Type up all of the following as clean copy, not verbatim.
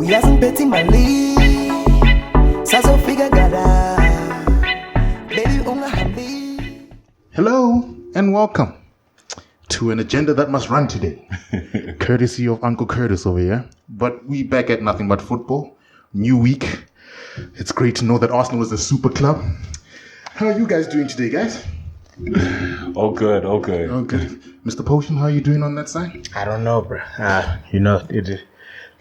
Yasin Betty Mali, Saso Figa Gada, Baby Unga Hambi. Hello and welcome to an agenda that must run today, courtesy of Uncle Curtis over here. But we back at nothing but football. New week. It's great to know that Arsenal is a super club. How are you guys doing today, guys? All good. Okay. Mr. Potion, how are you doing on that side? I don't know, bro.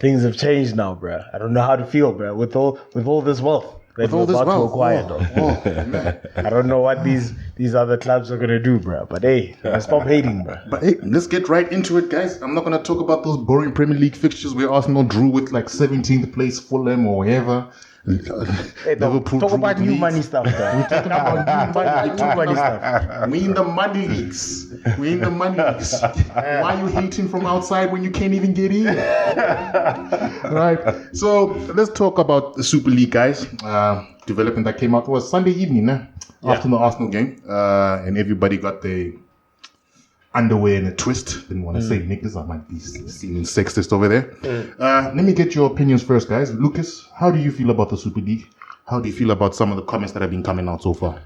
Things have changed now, bro. I don't know how to feel, bro. With all this wealth that we're about to acquire, man. I don't know what these other clubs are gonna do, bro. But hey, stop hating, bro. But hey, let's get right into it, guys. I'm not gonna talk about those boring Premier League fixtures where Arsenal drew with like 17th place Fulham or whatever. Hey, talk about new money stuff, bro. We're talking about new money stuff. We in the money leagues. Why are you hating from outside when you can't even get in? Right. So let's talk about the Super League, guys. Development that came out was Sunday evening, after the Arsenal game, and everybody got their underwear in a twist. Didn't want to say niggas. I might be seeming sexist over there. Let me get your opinions first, guys. Lucas, how do you feel about the Super League? How do you feel about some of the comments that have been coming out so far?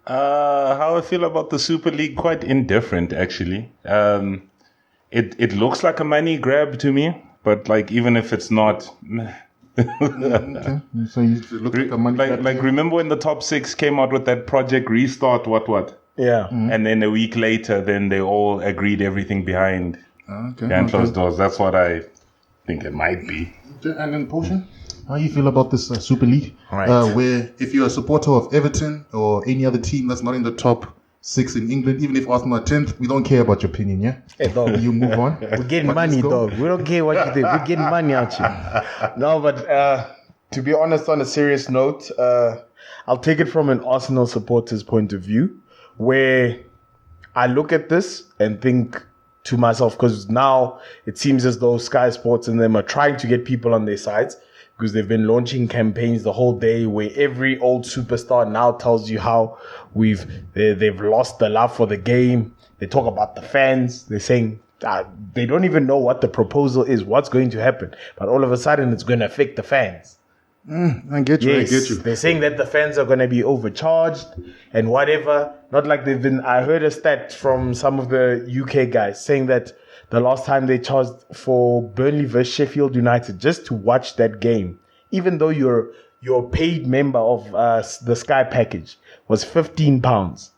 How I feel about the Super League, quite indifferent, actually. It looks like a money grab to me, but like even if it's not... Okay. So you look like a money grab. Like remember when the top six came out with that Project Restart, what? Yeah. And then a week later, then they all agreed everything behind closed doors. That's what I think it might be. And then Potion, how you feel about this Super League? Right. Where if you're a supporter of Everton or any other team that's not in the top 6 in England, even if Arsenal are 10th, we don't care about your opinion, yeah? Hey, dog. You move on. We're getting money, dog. We don't care what you think. We're getting money out here. No, but to be honest, on a serious note, I'll take it from an Arsenal supporter's point of view, where I look at this and think to myself, because now it seems as though Sky Sports and them are trying to get people on their sides, because they've been launching campaigns the whole day where every old superstar now tells you how they've lost the love for the game. They talk about the fans. They're saying they don't even know what the proposal is, what's going to happen. But all of a sudden, it's going to affect the fans. I get you. They're saying that the fans are going to be overcharged and whatever. Not like they've been... I heard a stat from some of the UK guys saying that the last time they charged for Burnley vs Sheffield United just to watch that game, even though you're a paid member of the Sky package, was £15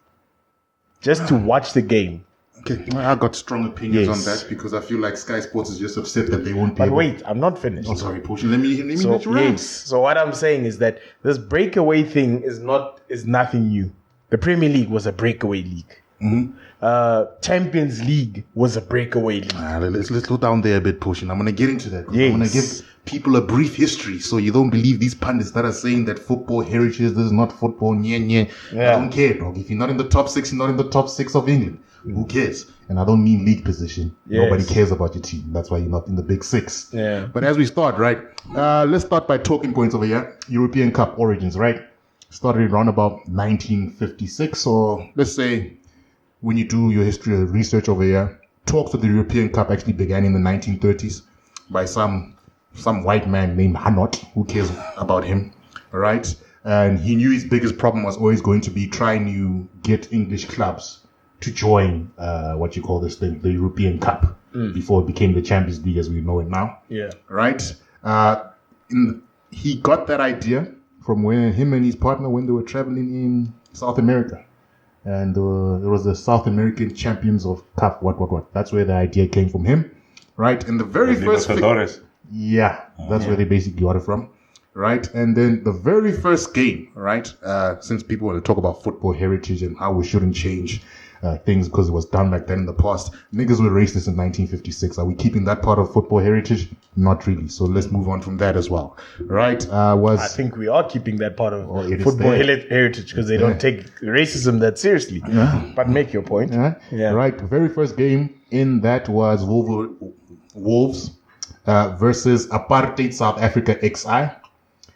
just to watch the game. Okay, I got strong opinions on that because I feel like Sky Sports is just upset that they won't pay. But wait, I'm not finished. Oh, sorry, Potion. Let me let you rant. So what I'm saying is that this breakaway thing is nothing new. The Premier League was a breakaway league. Mm-hmm. Champions League was a breakaway league. Let's slow down there a bit, Potion. I'm going to get into that. Yes. I'm going to give people a brief history so you don't believe these pundits that are saying that football heritage, this is not football, yeah. I don't care, dog. If you're not in the top 6, you're not in the top 6 of England. Who cares? And I don't mean league position. Yes. Nobody cares about your team. That's why you're not in the big 6. Yeah. But as we start, right, let's start by talking points over here. European Cup origins, right? Started around about 1956, or let's say when you do your history research over here, talks of the European Cup actually began in the 1930s by some white man named Hanot. Who cares about him? All right. And he knew his biggest problem was always going to be trying to get English clubs to join the European Cup before it became the Champions League as we know it now. Yeah. Right? He got that idea from when him and his partner, when they were traveling in South America. And there was the South American Champions of Cup, what. That's where the idea came from him. Right? And the very first... Yeah, that's where they basically got it from. Right? And then the very first game, right? Since people want to talk about football heritage and how we shouldn't change things because it was done back then in the past. Niggas were racist in 1956. Are we keeping that part of football heritage? Not really. So let's move on from that as well. Right? I think we are keeping that part of football heritage because they don't take racism that seriously. Yeah. But make your point. Yeah. Right. The very first game in that was Wolves versus Apartheid South Africa XI.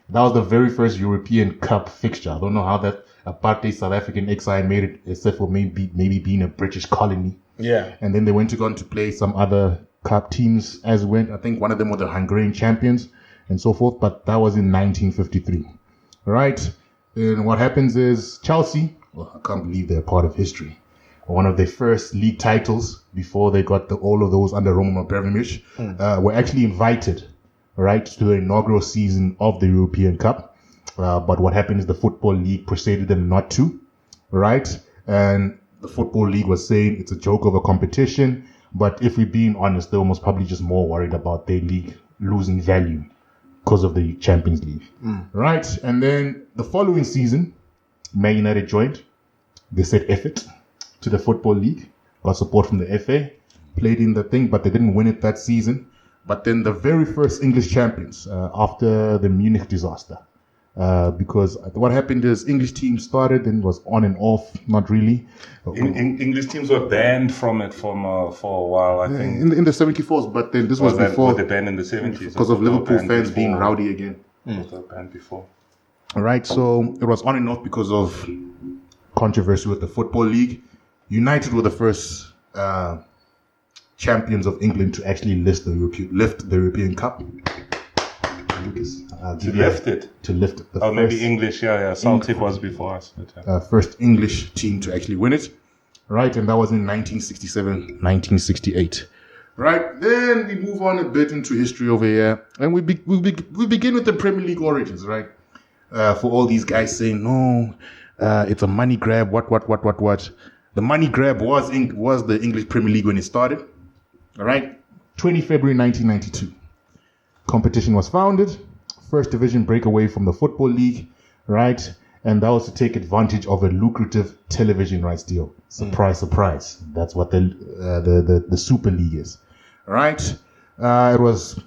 That was the very first European Cup fixture. I don't know how that Apartheid South African XI made it, except for maybe being a British colony. Yeah. And then they went on to play some other cup teams as went. I think one of them were the Hungarian champions. and so forth. But that was in 1953, right? And what happens is Chelsea, well, I can't believe they're part of history. One of their first league titles before they got all of those under Roman Abramovich, were actually invited, right, to the inaugural season of the European Cup. But what happened is the Football League persuaded them not to, right? And the Football League was saying it's a joke of a competition. But if we're being honest, they were most probably just more worried about their league losing value because of the Champions League, right? And then the following season, Man United joined. They said F it to the Football League, got support from the FA, played in the thing, but they didn't win it that season. But then the very first English champions after the Munich disaster, because what happened is English teams started and was on and off, not really. English teams were banned from it for a while, I think. In the 74s, but then this was before. Were they banned in the 70s? Because of Liverpool fans being rowdy again. Was they banned before? All right, so it was on and off because of controversy with the Football League. United were the first champions of England to actually lift the European Cup. Lucas, To lift it. The Maybe English. Yeah. Celtic was before us. But, first English team to actually win it, right? And that was in 1967, 1968. Right, then we move on a bit into history over here, and we begin with the Premier League origins, right? For all these guys saying no, it's a money grab. What? The money grab was the English Premier League when it started. All right, 20 February 1992. Competition was founded, first division breakaway from the Football League, right? And that was to take advantage of a lucrative television rights deal. Surprise, surprise. That's what the Super League is, right? It was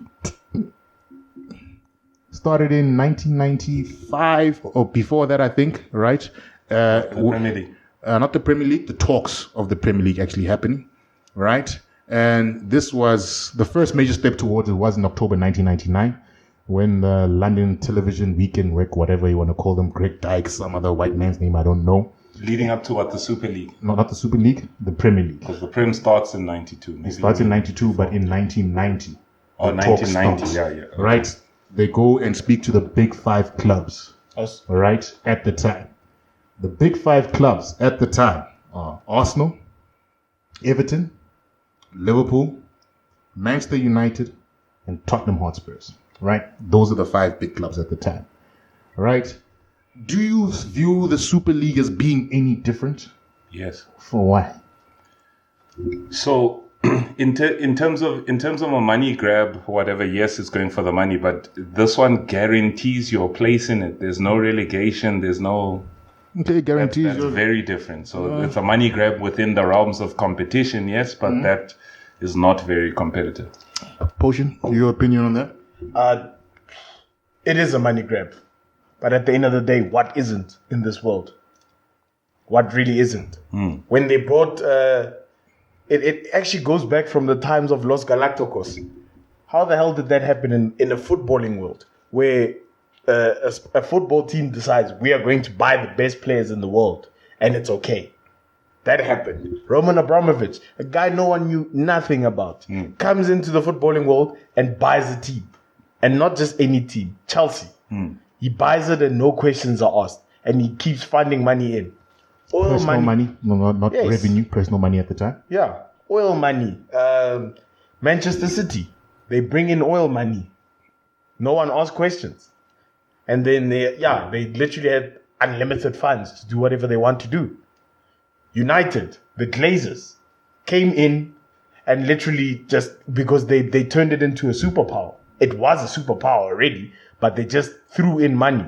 started in 1995 or before that, I think, right? the Premier League. Not the Premier League, the talks of the Premier League actually happening, right? And this was the first major step towards it was in October 1999 when the London Television Weekend Week, whatever you want to call them, Greg Dyke, some other white man's name, I don't know. Leading up to what, the Super League? No, not the Super League, the Premier League. Because the Prem starts in 92. It starts in 92, but in 1990. Oh, the talk 1990, starts, yeah. Okay. Right? They go and speak to the big five clubs, right, at the time. The big five clubs at the time are Arsenal, Everton, Liverpool, Manchester United, and Tottenham Hotspurs, right? Those are the five big clubs at the time, right? Do you view the Super League as being any different? Yes. For why? So, in terms of a money grab, whatever, yes, it's going for the money, but this one guarantees your place in it. There's no relegation. There's no. Okay, guarantees. That's very different. So it's a money grab within the realms of competition, yes, but that is not very competitive. Potion, your opinion on that? It is a money grab. But at the end of the day, what isn't in this world? What really isn't? When they brought... it actually goes back from the times of Los Galacticos. How the hell did that happen in a footballing world? Where a football team decides we are going to buy the best players in the world. And it's okay. That happened. Roman Abramovich, a guy no one knew nothing about, comes into the footballing world and buys a team. And not just any team, Chelsea. He buys it and no questions are asked. And he keeps funding money in. Oil Personal money. No, not Yes. revenue, personal money at the time. Yeah, oil money. Manchester City, they bring in oil money. No one asks questions. And then they literally had unlimited funds to do whatever they want to do. United, the Glazers, came in and literally just because they turned it into a superpower. It was a superpower already, but they just threw in money.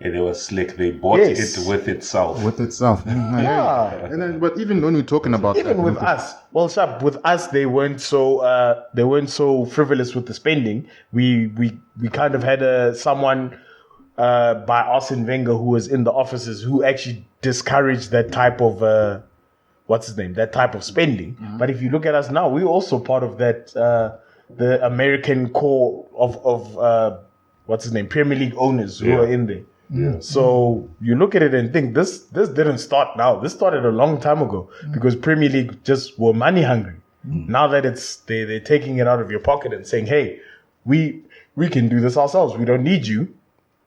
Yeah, they were slick. They bought Yes. it with itself. With itself. Yeah. And then, but even when we're talking about Even that, with us, well, Shab, with us, they weren't so frivolous with the spending. We kind of had someone by Arsene Wenger who was in the offices who actually discouraged that type of that type of spending. But if you look at us now, we're also part of that the American core of Premier League owners who are in there. Yeah. So you look at it and think this didn't start now. This started a long time ago because Premier League just were money hungry. Now that they're taking it out of your pocket and saying, hey, we can do this ourselves. We don't need you.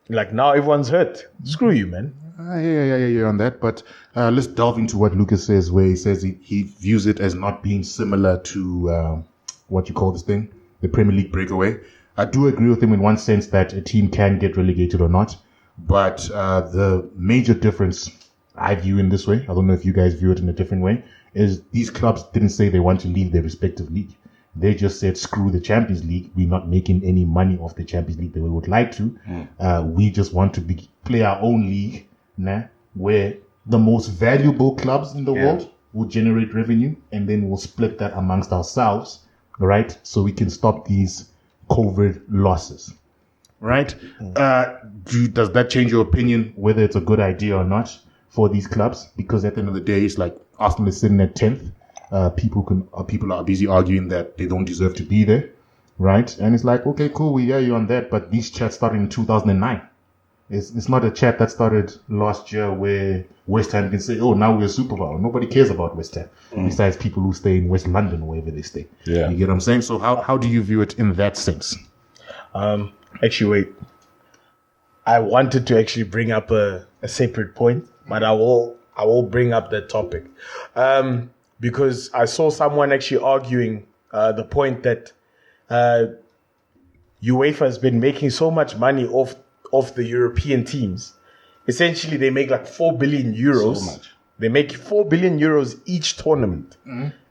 Like, now everyone's hurt. Screw you, man. Yeah, on that. But let's delve into what Lucas says, where he says he views it as not being similar to what you call this thing, the Premier League breakaway. I do agree with him in one sense that a team can get relegated or not. But the major difference I view in this way, I don't know if you guys view it in a different way, is these clubs didn't say they want to leave their respective league. They just said, screw the Champions League. We're not making any money off the Champions League that we would like to. We just want to play our own league, where the most valuable clubs in the world will generate revenue, and then we'll split that amongst ourselves, right? So we can stop these COVID losses, right? Does that change your opinion whether it's a good idea or not for these clubs? Because at the end of the day, it's like Arsenal is sitting at 10th. People are busy arguing that they don't deserve to be there, right? And it's like, okay, cool, we hear you on that, but these chats started in 2009. It's not a chat that started last year where West Ham can say, oh, now we're Super Bowl. Nobody cares about West Ham besides people who stay in West London or wherever they stay. Yeah. You get what I'm saying? So how do you view it in that sense? Actually, wait. I wanted to actually bring up a separate point, but I will bring up that topic. Because I saw someone actually arguing the point that UEFA has been making so much money off the European teams. Essentially, they make like 4 billion euros. So much. They make 4 billion euros each tournament.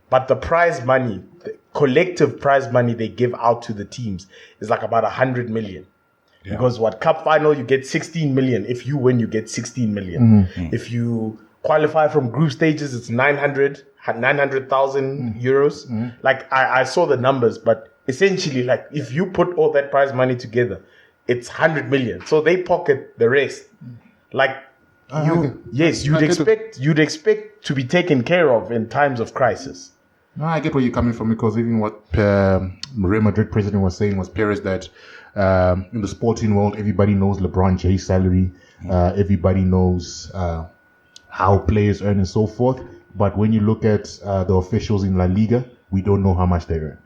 But the prize money, the collective prize money they give out to the teams is like about 100 million. Yeah. Because cup final, you get 16 million. If you win, you get 16 million. If you qualify from group stages, it's 900,000 euros. Like, I saw the numbers, but essentially, like, if you put all that prize money together, it's 100 million. So they pocket the rest. Like, you'd expect to be taken care of in times of crisis. No, I get where you're coming from, because even what Real Madrid president was saying was Perez, that in the sporting world, everybody knows LeBron James' salary. Everybody knows how players earn and so forth. But when you look at the officials in La Liga, we don't know how much they earn.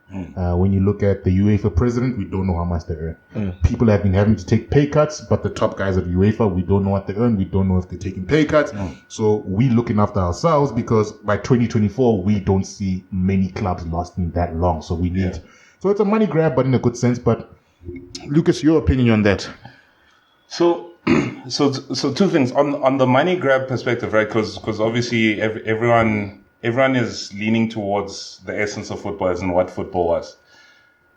When you look at the UEFA president, we don't know how much they earn. People have been having to take pay cuts, but the top guys at UEFA, we don't know what they earn. We don't know if they're taking pay cuts. So we're looking after ourselves, because by 2024, we don't see many clubs lasting that long. So we need... So it's a money grab, but in a good sense. But Lucas, your opinion on that? So two things on the money grab perspective, right? Because obviously everyone is leaning towards the essence of football as in what football was.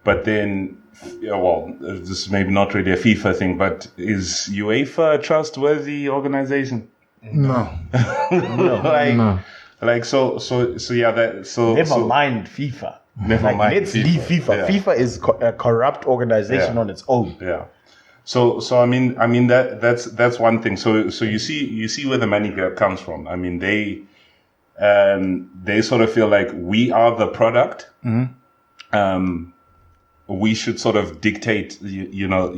But then, this is maybe not really a FIFA thing, but is UEFA a trustworthy organization? No. No. Never mind FIFA. Never mind. Let's leave FIFA. Yeah. FIFA is a corrupt organization on its own. Yeah. So I mean that's one thing. So you see where the money grab comes from. I mean they sort of feel like we are the product. We should sort of dictate you know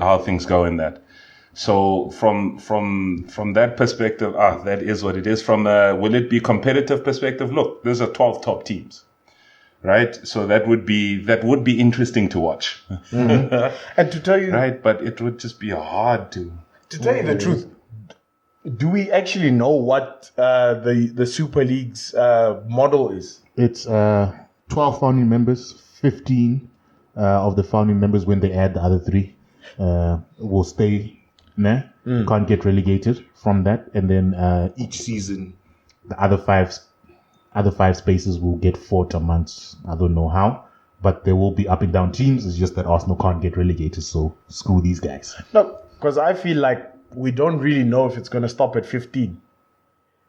how things go in that. So from that perspective, that is what it is. From a will it be competitive perspective, look, there's 12 top teams. Right, so that would be interesting to watch, And to tell you, right, but it would just be hard to tell you the truth. Do we actually know what the Super League's model is? It's 12 founding members. 15 of the founding members, when they add the other 3, will stay. Can't get relegated from that, and then each season, the other five spaces will get fought amongst, I don't know how, but there will be up and down teams. It's just that Arsenal can't get relegated, so screw these guys. No, because I feel like we don't really know if it's going to stop at 15.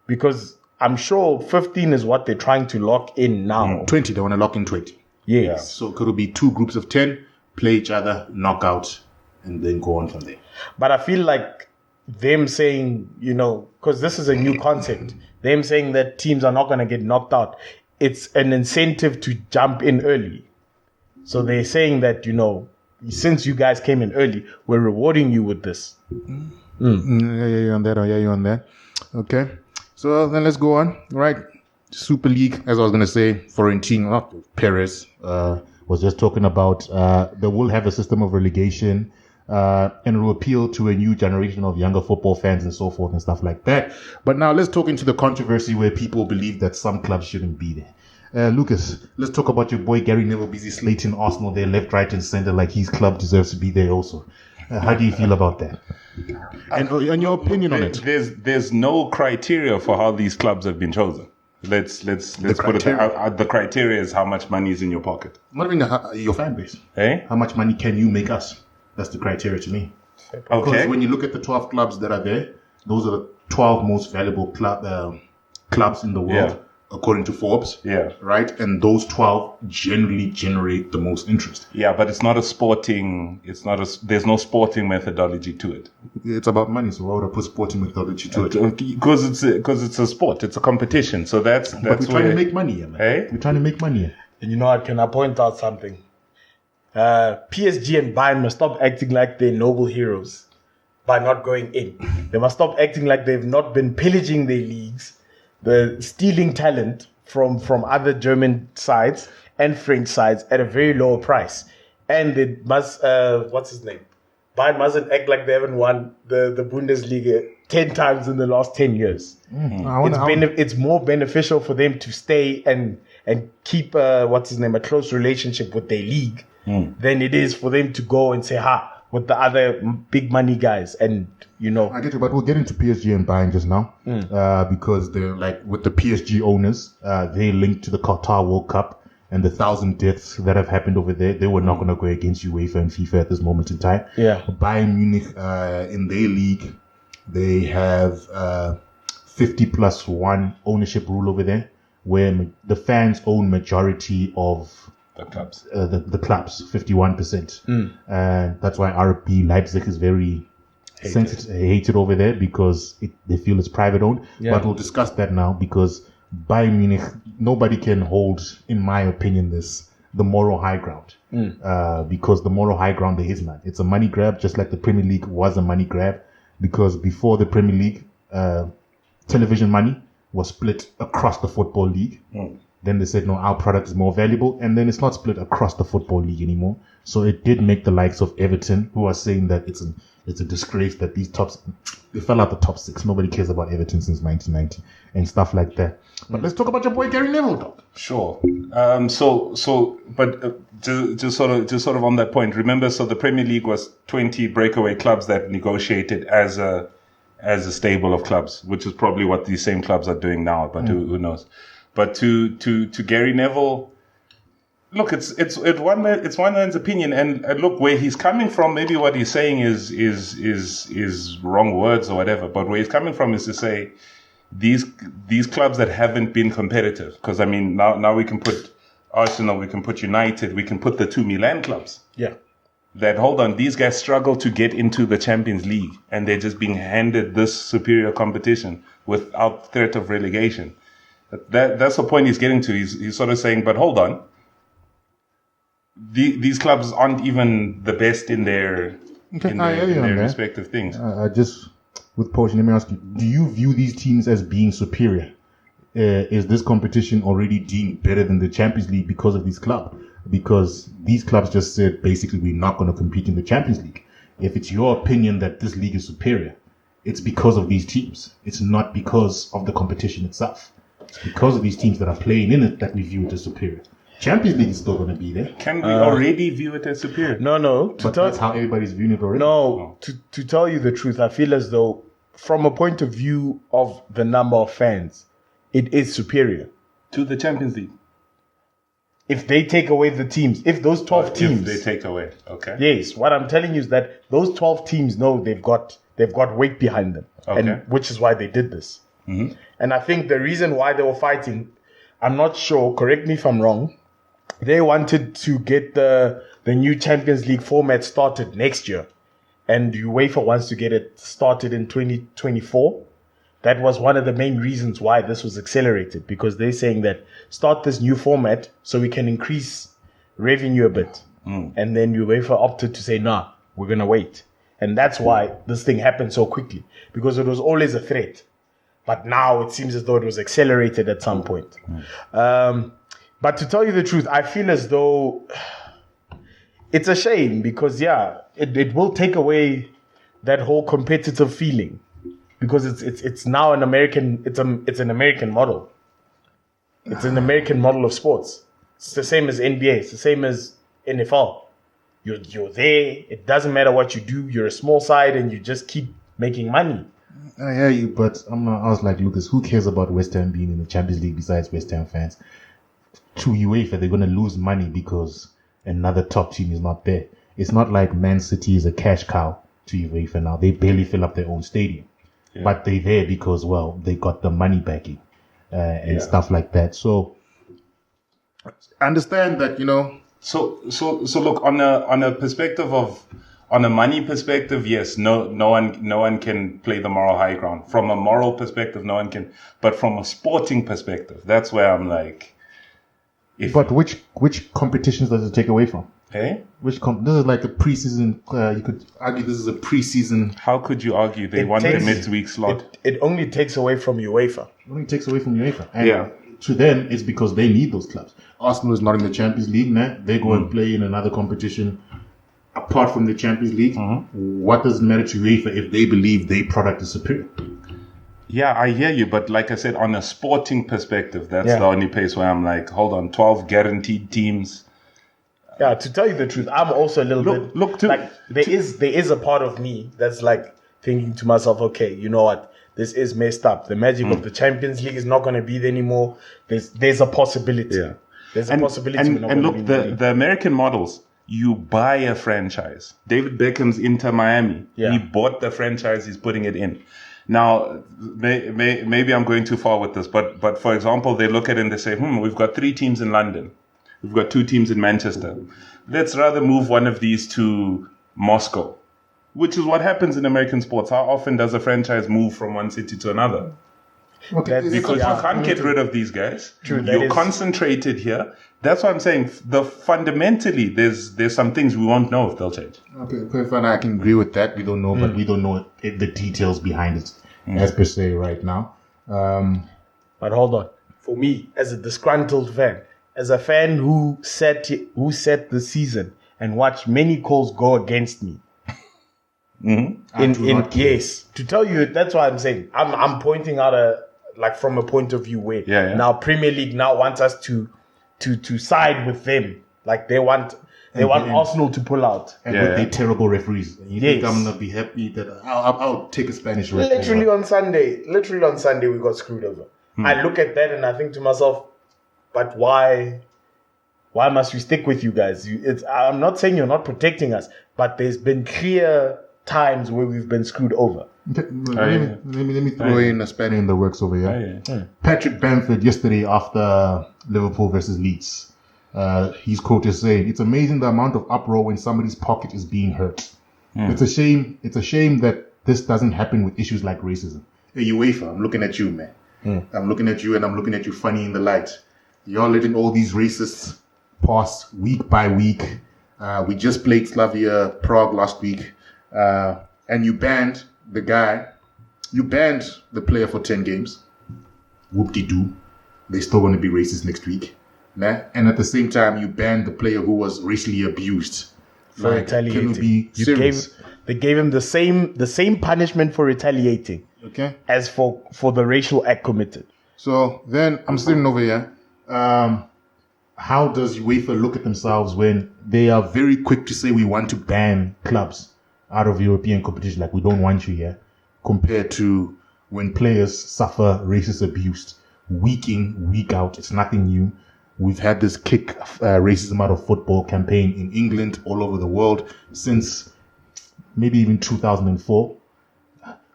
Because I'm sure 15 is what they're trying to lock in now. 20, they want to lock in 20. Yes. Yeah. So could it be 2 groups of 10, play each other, knock out, and then go on from there. But I feel like them saying, because this is a new concept, them saying that teams are not going to get knocked out, it's an incentive to jump in early. So they're saying that, since you guys came in early, we're rewarding you with this. Yeah, on that. Okay. So then let's go on. Right. Super League, as I was going to say, Florentino, not Perez, was just talking about they will have a system of relegation and it will appeal to a new generation of younger football fans and so forth and stuff like that. But now let's talk into the controversy where people believe that some clubs shouldn't be there. Lucas, let's talk about your boy Gary Neville busy slating Arsenal there left, right and center like his club deserves to be there also. How do you feel about that? And your opinion on it? There's no criteria for how these clubs have been chosen. Let's put it the criteria is how much money is in your pocket. Not even your fan base. Eh? How much money can you make us? That's the criteria to me. Okay. Because when you look at the 12 clubs that are there, those are the 12 most valuable clubs in the world, Yeah. according to Forbes. Yeah. Right? And those 12 generally generate the most interest. Yeah, but it's not a sporting. There's no sporting methodology to it. It's about money, so why would I put sporting methodology to it? Because it's a sport. It's a competition. So that's But we're trying to make money here, man. Eh? We're trying to make money here. And you know what? Can I point out something? PSG and Bayern must stop acting like they're noble heroes by not going in. They must stop acting like they've not been pillaging their leagues, stealing talent from other German sides and French sides at a very low price. And they must, what's his name? Bayern mustn't act like they haven't won the Bundesliga 10 times in the last 10 years. It's more beneficial for them to stay and keep, a close relationship with their league than it is for them to go and say, with the other big money guys. And, I get you, but we'll get into PSG and Bayern just now because they're like with the PSG owners, they linked to the Qatar World Cup and the 1,000 deaths that have happened over there. They were not going to go against UEFA and FIFA at this moment in time. Yeah. Bayern Munich, in their league, they have 50+1 ownership rule over there, where the fans own majority of the clubs. The clubs, 51%. And that's why RB Leipzig is very hated over there because they feel it's private owned. Yeah. But we'll discuss that now because Bayern Munich, nobody can hold, in my opinion, the moral high ground. Because the moral high ground there is none. It's a money grab, just like the Premier League was a money grab. Because before the Premier League, television money was split across the football league. Then they said, no, our product is more valuable. And then it's not split across the football league anymore. So it did make the likes of Everton, who are saying that it's a disgrace that they fell out the top 6. Nobody cares about Everton since 1990 and stuff like that. But let's talk about your boy Gary Neville, dog. Sure. Just sort of on that point, remember, so the Premier League was 20 breakaway clubs that negotiated as a stable of clubs, which is probably what these same clubs are doing now, but who knows. But to Gary Neville, look, it's one man's opinion, and look, where he's coming from, maybe what he's saying is wrong words or whatever, but where he's coming from is to say these clubs that haven't been competitive, because I mean now we can put Arsenal, we can put United, we can put the 2 Milan clubs. Yeah. That, hold on, these guys struggle to get into the Champions League and they're just being handed this superior competition without threat of relegation. That's the point he's getting to. He's sort of saying, but hold on, these clubs aren't even the best in their respective things. Just with Porsche, let me ask you, do you view these teams as being superior? Is this competition already deemed better than the Champions League because of these clubs? Because these clubs just said, basically, we're not going to compete in the Champions League. If it's your opinion that this league is superior, it's because of these teams. It's not because of the competition itself. It's because of these teams that are playing in it that we view it as superior. Champions League is still going to be there. Can we already view it as superior? No. But that's how everybody's viewing it already. No, to tell you the truth, I feel as though, from a point of view of the number of fans, it is superior to the Champions League. If they take away the teams, if those 12 teams, if they take away, okay. Yes, what I'm telling you is that those 12 teams know they've got weight behind them, okay. And which is why they did this. Mm-hmm. And I think the reason why they were fighting, I'm not sure. Correct me if I'm wrong. They wanted to get the new Champions League format started next year, and UEFA wants to get it started in 2024. That was one of the main reasons why this was accelerated, because they're saying that start this new format so we can increase revenue a bit. And then UEFA opted to say, nah, we're going to wait. And that's why this thing happened so quickly, because it was always a threat. But now it seems as though it was accelerated at some point. But to tell you the truth, I feel as though it's a shame because it will take away that whole competitive feeling because it's now an American it's an American model. It's an American model of sports. It's the same as NBA. It's the same as NFL. You're there. It doesn't matter what you do. You're a small side and you just keep making money. I hear you, but I was like, Lucas, who cares about West Ham being in the Champions League besides West Ham fans? To UEFA, they're going to lose money because another top team is not there. It's not like Man City is a cash cow to UEFA now. They barely fill up their own stadium. Yeah. But they're there because, well, they got the money backing and stuff like that. So, I understand that, you know. So look, on a perspective of, on a money perspective, yes, no one can play the moral high ground. From a moral perspective, no one can. But from a sporting perspective, that's where I'm like. But which competitions does it take away from? Hey? This is like a preseason. You could argue this is a preseason. How could you argue they won the midweek slot? It only takes away from UEFA. It only takes away from UEFA. And to them, it's because they need those clubs. Arsenal is not in the Champions League now. They go and play in another competition apart from the Champions League. What does it matter to UEFA if they believe their product is superior? Yeah, I hear you, but like I said, on a sporting perspective, that's the only place where I'm like, hold on, 12 guaranteed teams. Yeah, to tell you the truth, I'm also a little bit like there is a part of me that's like thinking to myself, okay, you know what, this is messed up. The magic of the Champions League is not going to be there anymore. There's a possibility. Yeah. There's a possibility. And look, the American models, you buy a franchise. David Beckham's Inter Miami. Yeah. He bought the franchise. He's putting it in. Now, maybe I'm going too far with this, but for example, they look at it and they say, we've got 3 teams in London. We've got 2 teams in Manchester. Let's rather move one of these to Moscow, which is what happens in American sports. How often does a franchise move from one city to another? Okay. Because you can't get rid of these guys. True, you're concentrated here. That's what I'm saying. Fundamentally, there's some things we won't know if they'll change. Okay, fine. I can agree with that. We don't know, but we don't know the details behind it as per se right now. But hold on. For me, as a disgruntled fan, as a fan who set the season and watched many calls go against me. Yes, to tell you, that's what I'm saying. I'm pointing out from a point of view where now Premier League now wants us to side with them. Like they want Arsenal to pull out. And with their terrible referees. You think I'm gonna be happy that I'll take a Spanish referee. Literally on Sunday we got screwed over. I look at that and I think to myself, but why must we stick with you guys? I'm not saying you're not protecting us, but there's been clear times where we've been screwed over. Let me throw in a spanner in the works over here. Patrick Bamford yesterday after Liverpool versus Leeds. His quote is saying, "It's amazing the amount of uproar when somebody's pocket is being hurt. It's a shame that this doesn't happen with issues like racism." Hey, UEFA, I'm looking at you, man. I'm looking at you and I'm looking at you funny in the light. You're letting all these racists pass week by week. We just played Slavia Prague last week. And you banned the guy. You banned the player for 10 games. Whoop-de-doo. They're still going to be racist next week. Nah? And at the same time, you banned the player who was racially abused. For retaliating. They gave him the same punishment for retaliating. Okay. As for the racial act committed. So then I'm sitting over here. How does UEFA look at themselves when they are very quick to say we want to ban clubs out of European competition, like we don't want you here, compared to when players suffer racist abuse week in, week out? It's nothing new. We've had this kick racism out of football campaign in England, all over the world, since maybe even 2004,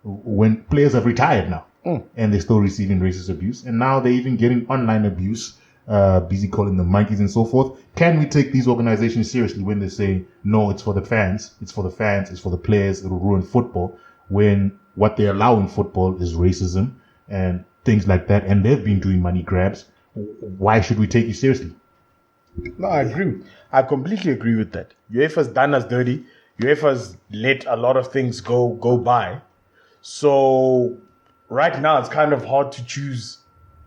when players have retired now and they're still receiving racist abuse. And now they're even getting online abuse, busy calling them monkeys and so forth. Can we take these organizations seriously when they say, no, it's for the fans, it's for the players, it'll ruin football, when what they allow in football is racism and things like that, and they've been doing money grabs? Why should we take you seriously? No, I agree. I completely agree with that. UEFA's done us dirty. UEFA's let a lot of things go by. So right now it's kind of hard to choose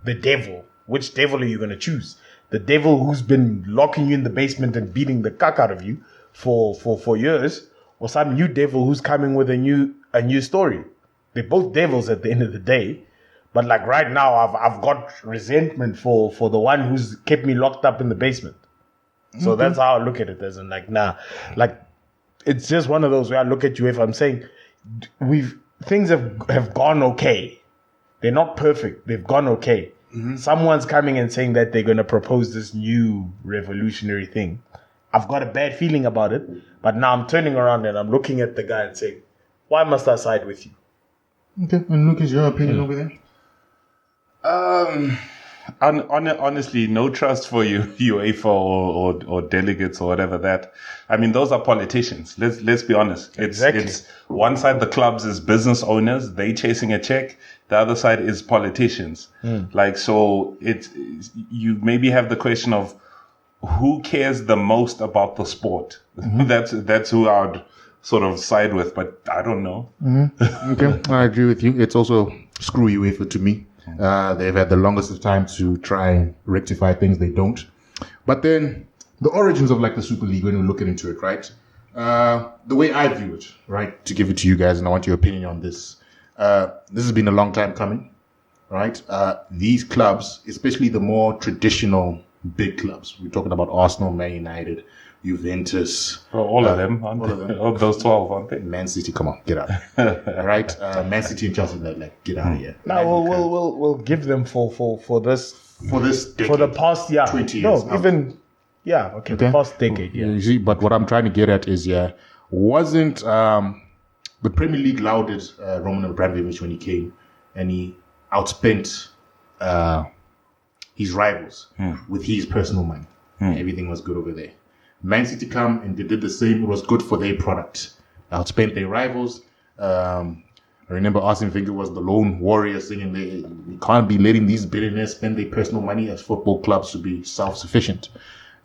the devil. Which devil are you going to choose? the devil who's been locking you in the basement and beating the cuck out of you for years, or some new devil who's coming with a new story. They're both devils at the end of the day. But like right now, I've got resentment for the one who's kept me locked up in the basement. So that's how I look at it, as in like, nah, like it's just one of those where I look at you. If I'm saying things have gone okay, they're not perfect. They've gone okay. Someone's coming and saying that they're going to propose this new revolutionary thing. I've got a bad feeling about it, but now I'm turning around and I'm looking at the guy and saying, why must I side with you? Okay, and Lucas, your opinion over there? Honestly, no trust for you, Uefa or delegates or whatever that. I mean, those are politicians. Let's be honest. It's one side, the clubs is business owners. They chasing a check. The other side is politicians. Like, so you maybe have the question of who cares the most about the sport. That's who I would sort of side with, but I don't know. Okay, I agree with you. It's also screw UEFA to me. They've had the longest of time to try and rectify things. They don't. But then the origins of like the Super League, when we're looking into it, right? The way I view it, right? To give it to you guys, and I want your opinion on this. This has been a long time coming, right? These clubs, especially the more traditional big clubs, we're talking about Arsenal, Man United, Juventus. All of them, aren't they? All those 12, aren't they? Man City, come on, get out. Right? Man City and Chelsea, like, get out of here. Now we'll give them for this decade, for the past 20 years. No, even the past decade. Yeah. You see, but what I'm trying to get at is, wasn't the Premier League lauded Roman Abramovich when he came and he outspent his rivals with his personal money. Everything was good over there. Man City come and they did the same. It was good for their product. Outspent their rivals. I remember Arsene Wenger was the lone warrior singing, we can't be letting these billionaires spend their personal money as football clubs to be self-sufficient.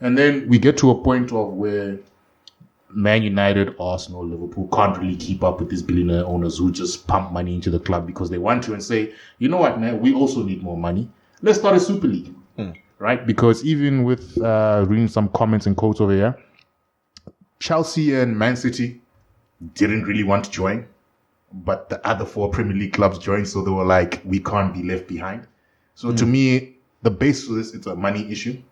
And then we get to a point of where Man United, Arsenal, Liverpool can't really keep up with these billionaire owners who just pump money into the club because they want to and say, you know what, man, we also need more money. Let's start a Super League. Right? Because even with reading some comments and quotes over here, Chelsea and Man City didn't really want to join, but the other 4 Premier League clubs joined, so they were like, we can't be left behind. So to me, the basis of this, it's a money issue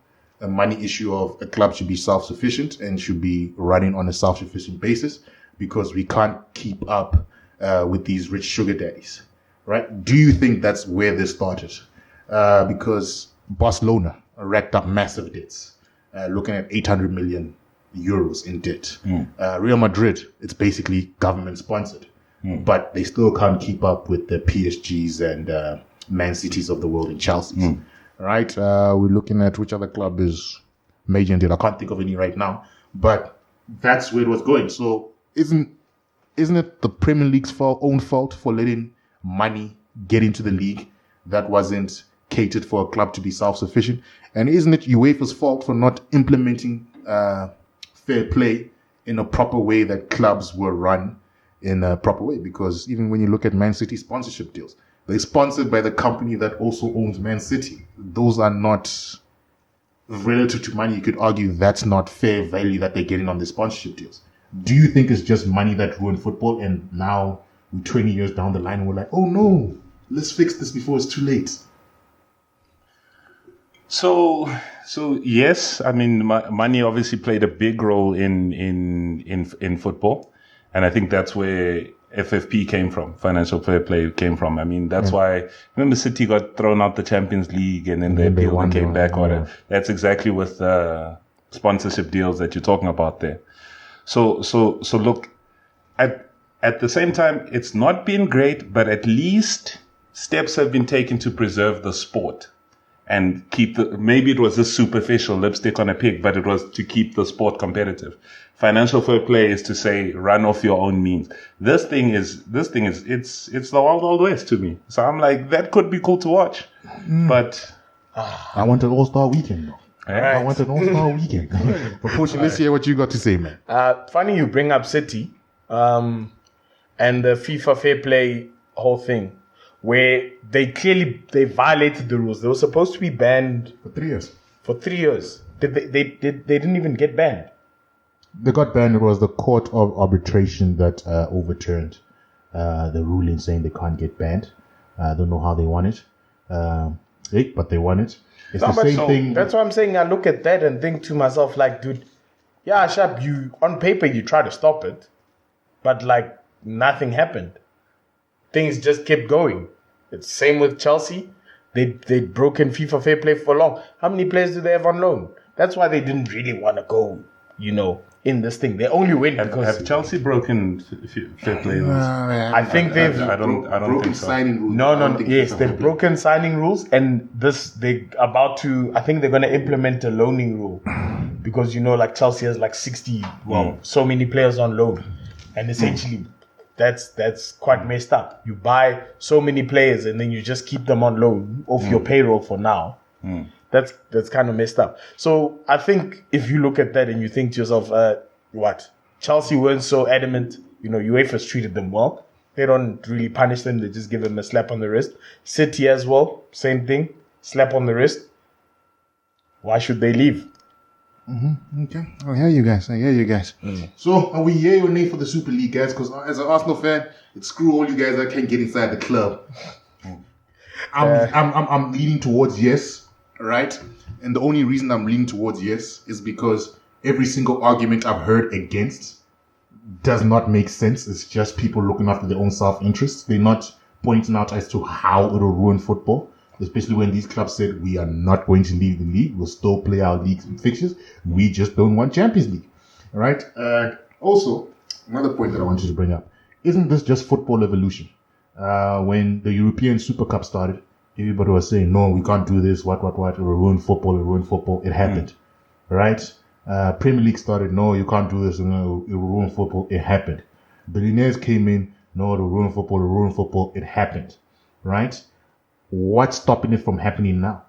of a club should be self-sufficient and should be running on a self-sufficient basis because we can't keep up with these rich sugar daddies, right? Do you think that's where this started? Because Barcelona racked up massive debts, looking at 800 million euros in debt. Real Madrid, it's basically government sponsored, but they still can't keep up with the PSGs and Man Cities of the world and Chelsea's. Right? We're looking at which other club is major in debt. I can't think of any right now, but that's where it was going. So isn't it the Premier League's own fault for letting money get into the league that wasn't catered for a club to be self-sufficient? And isn't it UEFA's fault for not implementing fair play in a proper way that clubs were run in a proper way? Because even when you look at Man City sponsorship deals, they're sponsored by the company that also owns Man City. Those are not, relative to money, you could argue that's not fair value that they're getting on the sponsorship deals. Do you think it's just money that ruined football and now we're 20 years down the line and we're like, oh no, let's fix this before it's too late? So yes, I mean, money obviously played a big role in football, and I think that's where FFP came from, financial fair play came from. I mean, that's why, remember City got thrown out the Champions League and then they appealed and came back. That's exactly with sponsorship deals that you're talking about there. So look, at the same time, it's not been great, but at least steps have been taken to preserve the sport and keep maybe it was a superficial lipstick on a pig, but it was to keep the sport competitive. Financial fair play is to say, run off your own means. This thing is, it's the wild west to me. So I'm like, that could be cool to watch, but I want an all-star weekend though. Right. I want an all-star weekend. Proportion, let's hear what you got to say, man. Funny you bring up City, and the FIFA fair play whole thing, where they violated the rules. They were supposed to be banned For 3 years. for 3 years. They didn't even get banned. They got banned. It was the court of arbitration that overturned the ruling saying they can't get banned. I don't know how they won it, but they won it. It's the same thing. That's why I'm saying I look at that and think to myself, like, dude, yeah, Shab, you on paper you try to stop it, but like nothing happened. Things just kept going. It's same with Chelsea. They'd broken FIFA fair play for long. How many players do they have on loan? That's why they didn't really want to go, in this thing. They only went because have Chelsea broken fair play rules? I think they've I don't think so. Signing rules. No. Yes, they've broken signing rules, and I think they're going to implement a loaning rule because like Chelsea has like 60, so many players on loan, and essentially that's quite messed up. You buy so many players and then you just keep them on loan off your payroll for now. That's kind of messed up. So I think if you look at that and you think to yourself, Chelsea weren't so adamant. UEFA's treated them well. They don't really punish them. They just give them a slap on the wrist. City as well, same thing, slap on the wrist. Why should they leave? Okay, I hear you guys. So, are we yay or nay for the Super League, guys? Because as an Arsenal fan, it's screw all you guys that can't get inside the club. I'm leaning towards yes, right? And the only reason I'm leaning towards yes is because every single argument I've heard against does not make sense. It's just people looking after their own self-interest. They're not pointing out as to how it'll ruin football. Especially when these clubs said, we are not going to leave the league. We'll still play our league fixtures. We just don't want Champions League. All right. Also, another point that I wanted to bring up. Isn't this just football evolution? When the European Super Cup started, everybody was saying, no, we can't do this. What? It will ruin football. It happened. Right? Premier League started, no, you can't do this. No, it will ruin football. It happened. Billionaires came in, no, it will ruin football. It happened. Right? What's stopping it from happening now?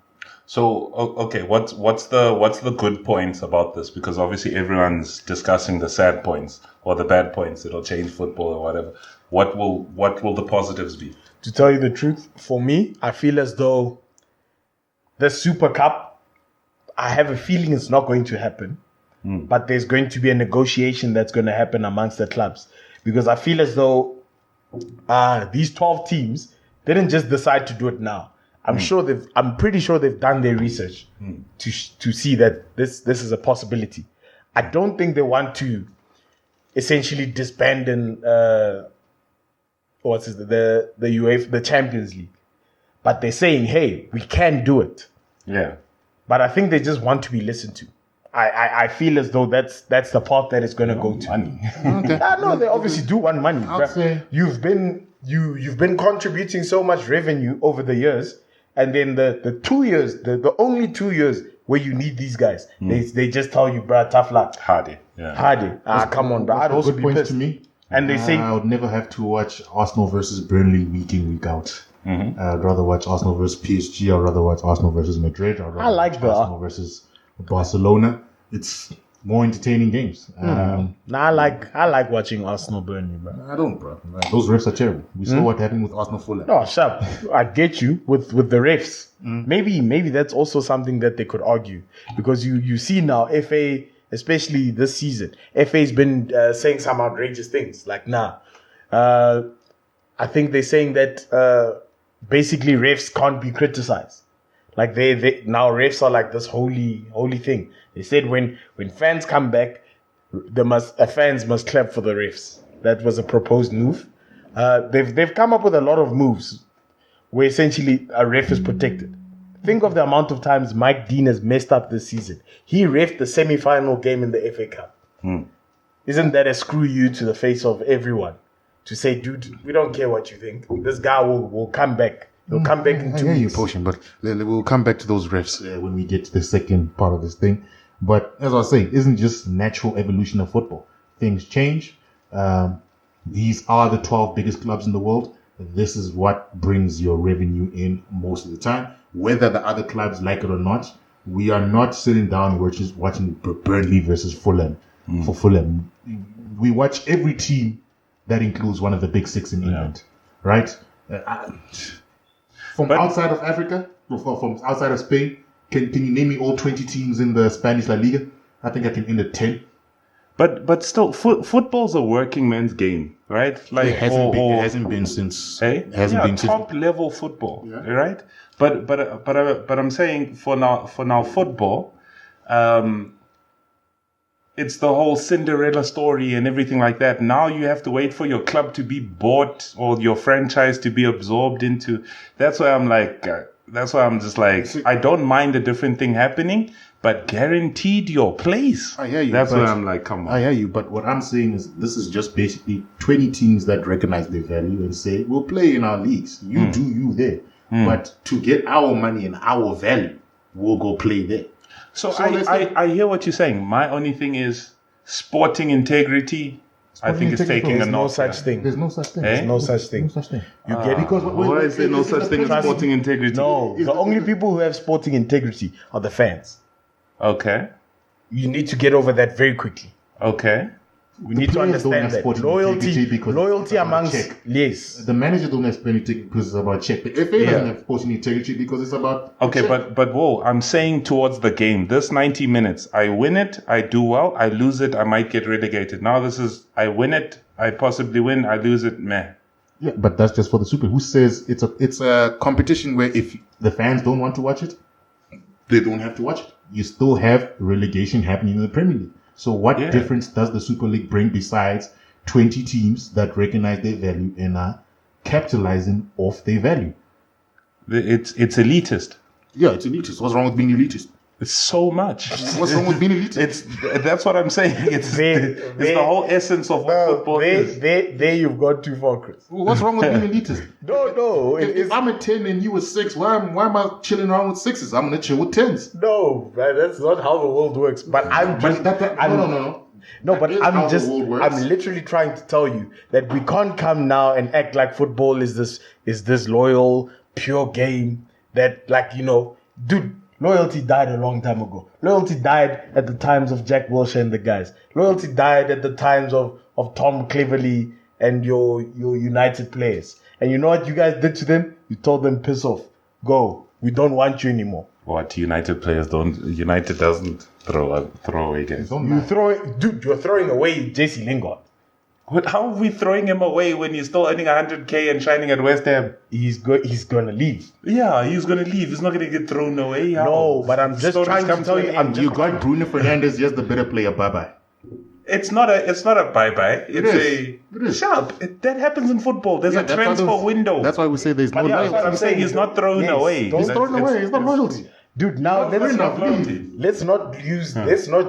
So, okay, what's the good points about this? Because obviously everyone's discussing the sad points or the bad points. It'll change football or whatever. What will the positives be? To tell you the truth, for me, I feel as though the Super Cup, I have a feeling it's not going to happen. But there's going to be a negotiation that's going to happen amongst the clubs. Because I feel as though these 12 teams didn't just decide to do it now. I'm pretty sure they've done their research to see that this is a possibility. I don't think they want to essentially disband the UEFA, the Champions League. But they're saying, hey, we can do it. Yeah. But I think they just want to be listened to. I feel as though that's the path that it's going to go to. Money. Okay. No, they obviously do want money. I'll say You've been contributing so much revenue over the years, and then the 2 years, the only 2 years where you need these guys, they just tell you, bruh, tough luck. Hardy. Come on, bro. I'd also good be points pissed. to me. And they say I would never have to watch Arsenal versus Burnley week in, week out. I'd rather watch Arsenal versus PSG. I'd rather watch Arsenal versus Madrid. I'd rather I like watch the- Arsenal versus Barcelona. It's more entertaining games. I like watching Arsenal Burnley, bro. I don't, bro. Those refs are terrible. We saw what happened with Arsenal Fulham. No, sharp. I get you with the refs. Maybe that's also something that they could argue, because you see now FA, especially this season, FA's been saying some outrageous things like I think they're saying that basically refs can't be criticized. Like they now refs are like this holy thing. They said when fans come back, fans must clap for the refs. That was a proposed move. They've come up with a lot of moves where essentially a ref is protected. Think of the amount of times Mike Dean has messed up this season. He refed the semi-final game in the FA Cup. Isn't that a screw you to the face of everyone? To say, dude, we don't care what you think. This guy will come back. He'll come back in 2 I hear you, weeks. Potion, but we'll come back to those refs when we get to the second part of this thing. But as I was saying, isn't just natural evolution of football. Things change. These are the 12 biggest clubs in the world. This is what brings your revenue in most of the time. Whether the other clubs like it or not, we are not sitting down, we're just watching Burnley versus Fulham. For Fulham, we watch every team that includes one of the big six in England, right? From outside of Africa, from outside of Spain, Can you name me all 20 teams in the Spanish La Liga? I think I can end at 10. But still, football's a working man's game, right? Like It hasn't been since. Hey? It hasn't been since. Top level football, right? But I'm saying for now football, it's the whole Cinderella story and everything like that. Now you have to wait for your club to be bought or your franchise to be absorbed into. That's why I'm like, I don't mind a different thing happening, but guaranteed your place. I hear you. That's why I'm like, come on. I hear you, but what I'm saying is this is just basically 20 teams that recognize their value and say, we'll play in our leagues. You do you there. But to get our money and our value, we'll go play there. So I hear what you're saying. My only thing is sporting integrity. I think it's taking a There's no notch. such thing. There's no such thing. Eh? No such thing. No such thing. You get Because Why is there no such thing as sporting integrity? No, the only people who have sporting integrity are the fans. Okay. You need to get over that very quickly. Okay. We need to players don't understand have that sporting integrity because loyalty it's about amongst check. yes. The manager don't have sporting integrity because it's about check. The FA doesn't have sporting integrity because it's about Okay, check. but whoa, I'm saying towards the game. This 90 minutes, I win it, I do well, I lose it, I might get relegated. Now this is, I win it, I possibly win, I lose it, meh. Yeah, but that's just for the Super. Who says it's a competition where if the fans don't want to watch it, they don't have to watch it. You still have relegation happening in the Premier League. So what difference does the Super League bring besides 20 teams that recognize their value and are capitalizing off their value? It's elitist. Yeah, it's elitist. What's wrong with being elitist? It's so much. What's wrong with being elitist? That's what I'm saying. It's the whole essence of what football is. There you've gone too far, Chris. What's wrong with being elitist? No. If I'm a 10 and you a 6, why am I chilling around with 6s? I'm gonna chill with 10s. No, man, that's not how the world works. But I'm just No. No, but That is I'm how just the world works. I'm literally trying to tell you that we can't come now and act like football is this loyal, pure game that, like, you know, dude, loyalty died a long time ago. Loyalty died at the times of Jack Wilshere and the guys. Loyalty died at the times of Tom Cleverley and your United players. And you know what you guys did to them? You told them, piss off. Go. We don't want you anymore. What United players don't? United doesn't throw away games. You're throwing away JC Lingard. How are we throwing him away when he's still earning 100k and shining at West Ham? He's going to leave. Yeah, he's going to leave. He's not going to get thrown away. How? No, but I'm just Stories trying to come tell an you. end. You got Bruno Fernandes, just the better player. Bye bye. It's not a bye-bye. It's It is. Shut up. That happens in football. There's a that's why transfer window. That's why we say there's no But yeah, loyalty. that's what I'm saying. He's not thrown away. He's thrown away. It's not loyalty. Dude, now That's let's not not loyalty. let's not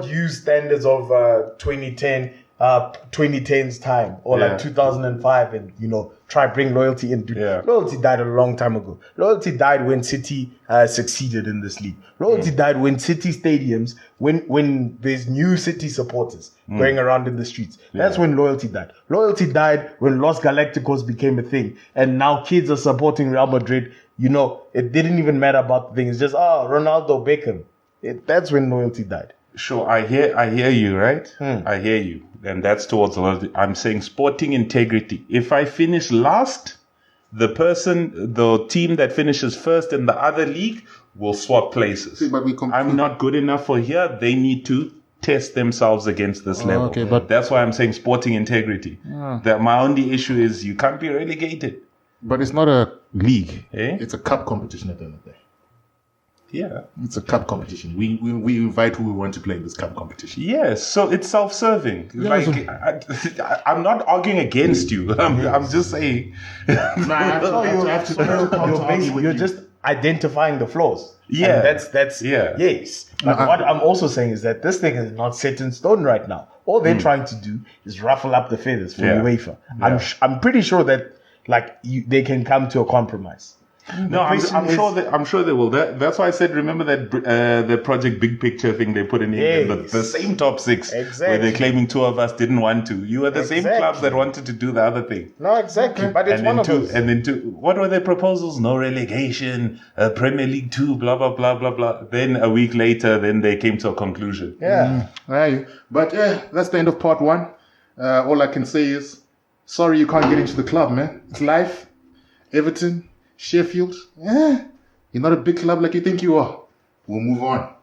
use standards of 2010's time or like 2005 and, you know, try bring loyalty in. Dude, loyalty died a long time ago. Loyalty died when City succeeded in this league. Loyalty died when City stadiums, when there's new City supporters going around in the streets. That's when loyalty died. Loyalty died when Los Galacticos became a thing, and now kids are supporting Real Madrid. You know, it didn't even matter about the thing. It's just, Ronaldo, Beckham. That's when loyalty died. Sure, I hear you, right? I hear you. And that's towards loyalty. I'm saying sporting integrity. If I finish last, the team that finishes first in the other league will swap places. See, but I'm not good enough for here. They need to test themselves against this level. Okay, but that's why I'm saying sporting integrity. That my only issue is you can't be relegated. But it's not a league. Eh? It's a cup competition at the end of the day. Yeah. It's a cup competition. We invite who we want to play in this cup competition. Yes, so it's self-serving. I'm not arguing against you. I'm just saying. You're just identifying the flaws. Yeah. And that's yes. But what I'm also saying is that this thing is not set in stone right now. All they're trying to do is ruffle up the feathers for Uefa. Yeah. I'm pretty sure that they can come to a compromise. No, I'm sure they will. That's why I said, remember that the Project Big Picture thing they put in England, the same top six, where they're claiming two of us didn't want to. You were the same clubs that wanted to do the other thing. No, exactly. But it's one of those. And then what were their proposals? No relegation, Premier League 2, blah, blah, blah, blah, blah. Then a week later, then they came to a conclusion. Yeah. Right. But that's the end of part 1. All I can say is, sorry you can't get into the club, man. It's life. Everton, Sheffield, you're not a big club like you think you are. we'll move on.